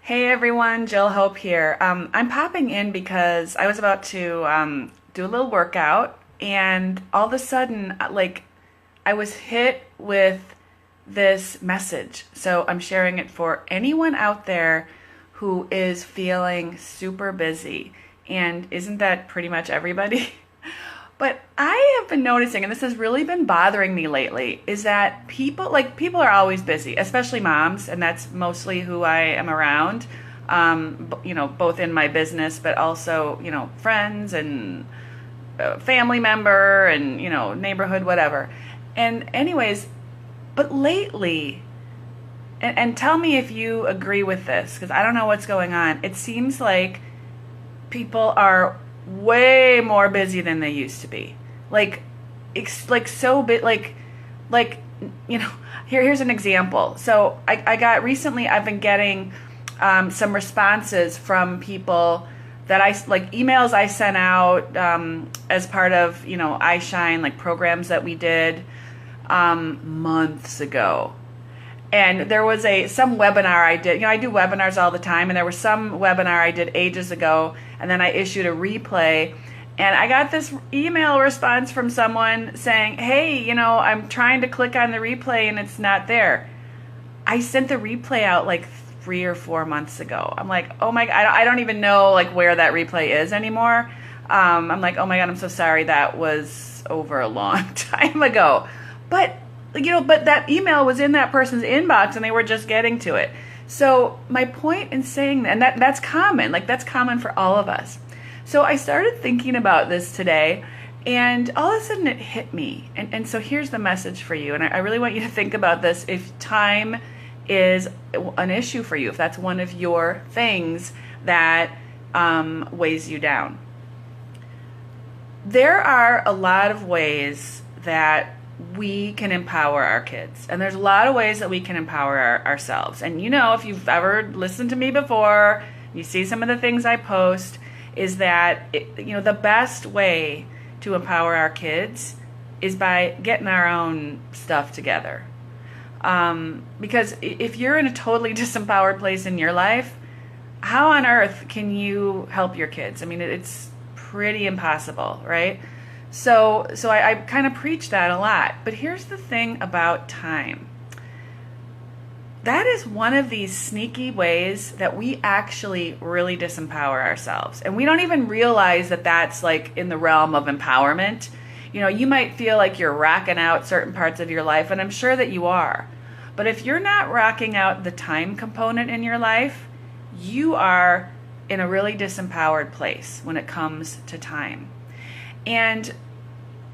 Hey everyone, Jill Hope here. I'm popping in because I was about to do a little workout, and all of a sudden, I was hit with this message. So I'm sharing it for anyone out there who is feeling super busy. And isn't that pretty much everybody? But I have been noticing, and this has really been bothering me lately, is that people are always busy, especially moms, and that's mostly who I am around. Both in my business, but also, friends and family member and, neighborhood, whatever. And anyways, but lately, and tell me if you agree with this, because I don't know what's going on. It seems like people are way more busy than they used to be. So bit like here's an example. So I got recently, I've been getting some responses from people that emails I sent out as part of I Shine, like programs that we did months ago. And there was some webinar I did. I do webinars all the time, and there was some webinar I did ages ago, and then I issued a replay. And I got this email response from someone saying, hey, I'm trying to click on the replay and it's not there. I sent the replay out like 3 or 4 months ago. I'm like, oh my God, I don't even know where that replay is anymore. I'm like, oh my God, I'm so sorry. That was over a long time ago. But that email was in that person's inbox and they were just getting to it. So my point in saying that, and that's common, that's common for all of us. So I started thinking about this today, and all of a sudden it hit me. And so here's the message for you. And I really want you to think about this if time is an issue for you, if that's one of your things that weighs you down. There are a lot of ways that we can empower our kids. And there's a lot of ways that we can empower ourselves. And if you've ever listened to me before, you see some of the things I post, is that the best way to empower our kids is by getting our own stuff together. Because if you're in a totally disempowered place in your life, how on earth can you help your kids? I mean, it's pretty impossible, right? So I kind of preach that a lot. But here's the thing about time. That is one of these sneaky ways that we actually really disempower ourselves. And we don't even realize that that's in the realm of empowerment. You might feel like you're rocking out certain parts of your life, and I'm sure that you are. But if you're not rocking out the time component in your life, you are in a really disempowered place when it comes to time. And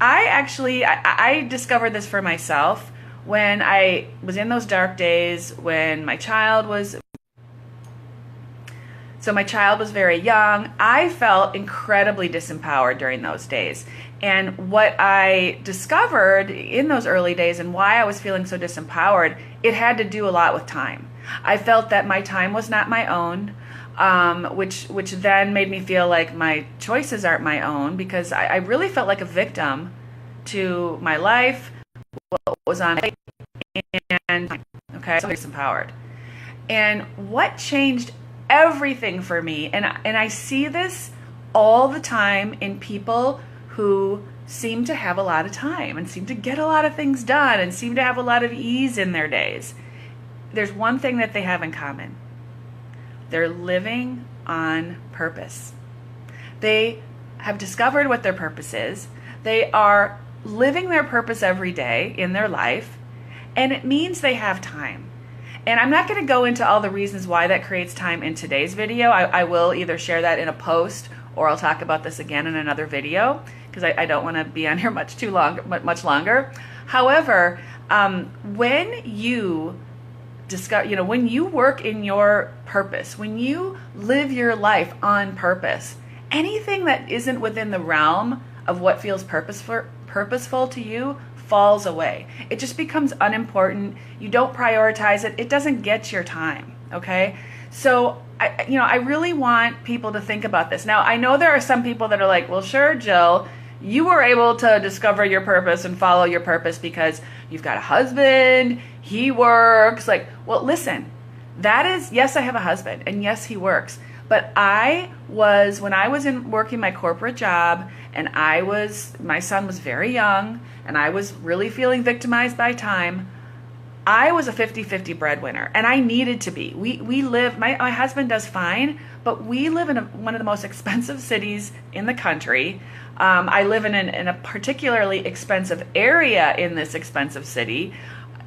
I discovered this for myself when I was in those dark days when my child was very young. I felt incredibly disempowered during those days. And what I discovered in those early days and why I was feeling so disempowered, it had to do a lot with time. I felt that my time was not my own. Which then made me feel like my choices aren't my own, because I really felt like a victim to my life, what was on my plate, and so disempowered. And what changed everything for me, and I see this all the time in people who seem to have a lot of time and seem to get a lot of things done and seem to have a lot of ease in their days. There's one thing that they have in common. They're living on purpose. They have discovered what their purpose is. They are living their purpose every day in their life, and it means they have time. And I'm not going to go into all the reasons why that creates time in today's video. I will either share that in a post, or I'll talk about this again in another video, because I don't want to be on here much longer. However, when you when you work in your purpose, when you live your life on purpose, anything that isn't within the realm of what feels purposeful to you falls away. It just becomes unimportant. You don't prioritize it. It doesn't get your time. Okay. So I really want people to think about this. Now, I know there are some people that are like, well, sure, Jill, you were able to discover your purpose and follow your purpose because you've got a husband, he works. Well, listen, That is, yes, I have a husband, and yes, he works. But when I was working my corporate job, and my son was very young, and I was really feeling victimized by time, I was a 50-50 breadwinner, and I needed to be. We live, my husband does fine, but we live in one of the most expensive cities in the country. I live in a particularly expensive area in this expensive city.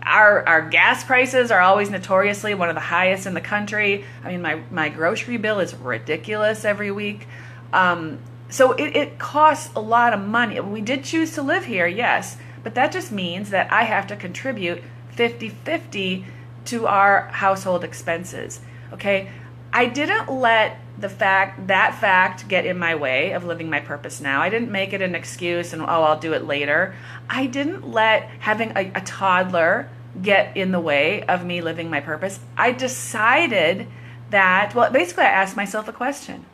Our gas prices are always notoriously one of the highest in the country. I mean, my grocery bill is ridiculous every week. So it costs a lot of money. We did choose to live here, yes, but that just means that I have to contribute 50-50 to our household expenses. Okay? I didn't let that fact get in my way of living my purpose now. I didn't make it an excuse and, I'll do it later. I didn't let having a toddler get in the way of me living my purpose. I decided that, basically I asked myself a question.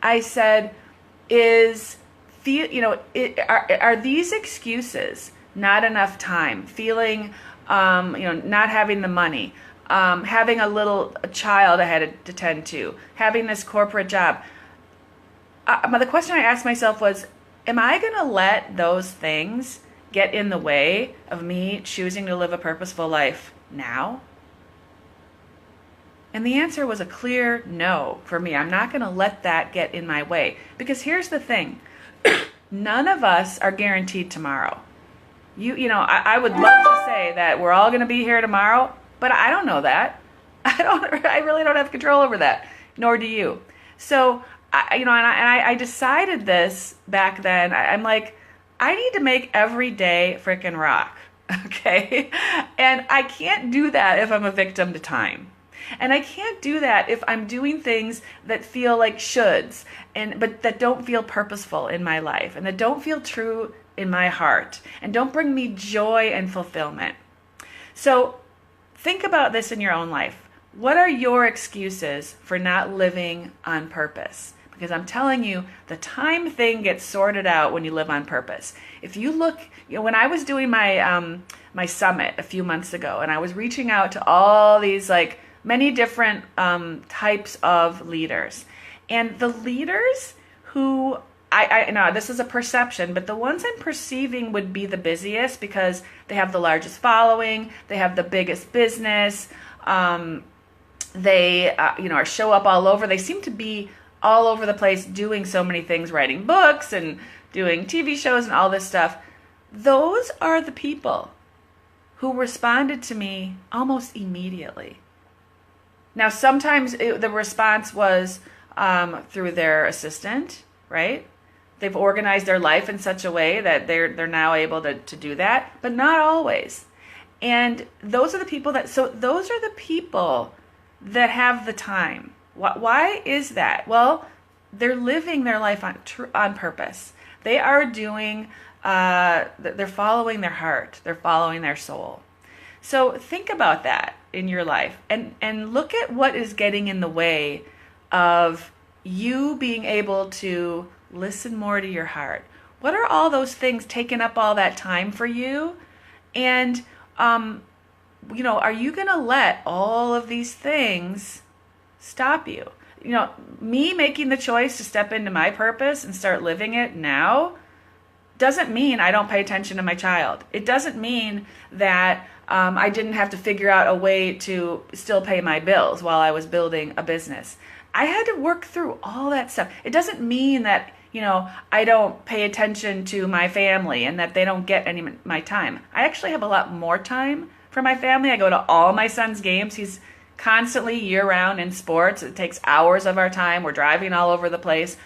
I said, are these excuses not enough time, feeling, not having the money, having a child I had to tend to, having this corporate job. The question I asked myself was, am I going to let those things get in the way of me choosing to live a purposeful life now? And the answer was a clear no for me. I'm not going to let that get in my way. Because here's the thing. None of us are guaranteed tomorrow. I would love to say that we're all going to be here tomorrow, but I don't know that. I really don't have control over that, nor do you. So, I decided this back then. I'm like, I need to make every day frickin' rock, okay? And I can't do that if I'm a victim to time. And I can't do that if I'm doing things that feel like shoulds, but that don't feel purposeful in my life, and that don't feel true in my heart, and don't bring me joy and fulfillment. So think about this in your own life. What are your excuses for not living on purpose? Because I'm telling you, the time thing gets sorted out when you live on purpose. If you look, when I was doing my summit a few months ago, and I was reaching out to all these many different types of leaders, and the leaders who I know this is a perception, but the ones I'm perceiving would be the busiest because they have the largest following, they have the biggest business, they show up all over. They seem to be all over the place doing so many things, writing books and doing TV shows and all this stuff. Those are the people who responded to me almost immediately. Now, sometimes the response was through their assistant, right? They've organized their life in such a way that they're now able to do that, but not always. And those are the people that have the time. Why is that? Well, they're living their life on purpose. They are doing, they're following their heart. They're following their soul. So think about that in your life and look at what is getting in the way of you being able to listen more to your heart. What are all those things taking up all that time for you? And, are you going to let all of these things stop you? Me making the choice to step into my purpose and start living it now doesn't mean I don't pay attention to my child. It doesn't mean that I didn't have to figure out a way to still pay my bills while I was building a business. I had to work through all that stuff. It doesn't mean that, I don't pay attention to my family and that they don't get any of my time. I actually have a lot more time for my family. I go to all my son's games. He's constantly year-round in sports. It takes hours of our time. We're driving all over the place.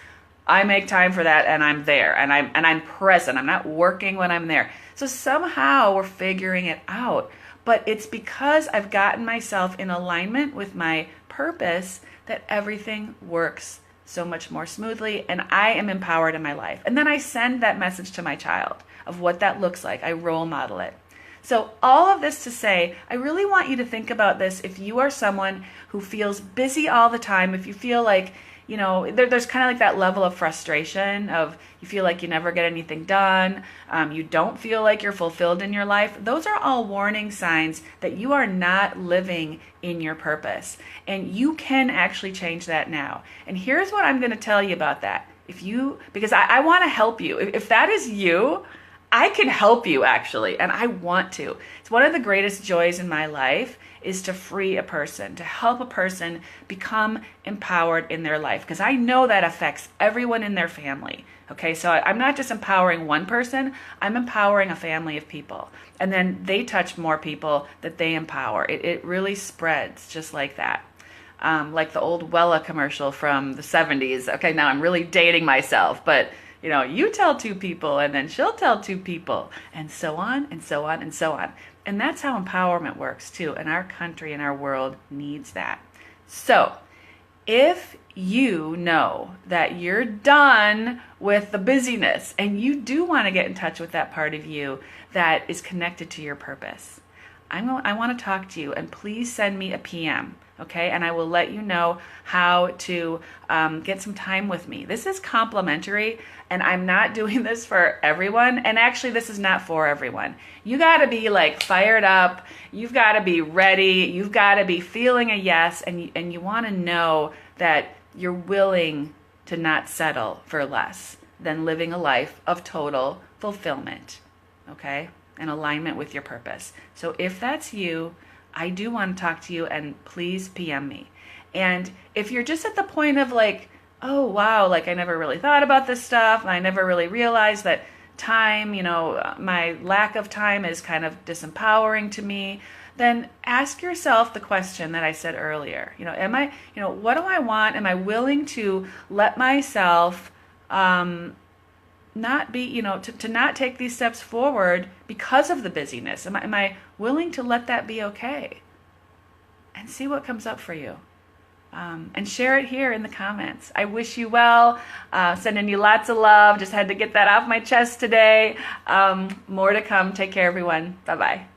I make time for that, and I'm there, and I'm present. I'm not working when I'm there. So somehow we're figuring it out. But it's because I've gotten myself in alignment with my purpose that everything works so much more smoothly, and I am empowered in my life. And then I send that message to my child of what that looks like. I role model it. So all of this to say, I really want you to think about this if you are someone who feels busy all the time, if you feel like there's kind of like that level of frustration of you feel like you never get anything done. You don't feel like you're fulfilled in your life. Those are all warning signs that you are not living in your purpose. And you can actually change that now. And here's what I'm going to tell you about that. Because I want to help you. If that is you, I can help you actually, and I want to. It's one of the greatest joys in my life is to free a person, to help a person become empowered in their life, because I know that affects everyone in their family. Okay, so I'm not just empowering one person, I'm empowering a family of people. And then they touch more people that they empower. It really spreads just like that. Like the old Wella commercial from the 70s. Okay, now I'm really dating myself, but you tell two people and then she'll tell two people, and so on and so on and so on. And that's how empowerment works too. And our country and our world needs that. So if you know that you're done with the busyness and you do want to get in touch with that part of you that is connected to your purpose, I want to talk to you, and please send me a PM. Okay, and I will let you know how to get some time with me. This is complimentary, and I'm not doing this for everyone. And actually, this is not for everyone. You got to be like fired up. You've got to be ready. You've got to be feeling a yes, and you want to know that you're willing to not settle for less than living a life of total fulfillment. Okay, and alignment with your purpose. So if that's you, I do want to talk to you, and please PM me. And if you're just at the point of like, oh wow, like I never really thought about this stuff, and I never really realized that time, my lack of time is kind of disempowering to me, then ask yourself the question that I said earlier. What do I want? Am I willing to let myself not be, to not take these steps forward because of the busyness? Am I willing to let that be okay? And see what comes up for you. And share it here in the comments. I wish you well. Sending you lots of love. Just had to get that off my chest today. More to come. Take care, everyone. Bye-bye.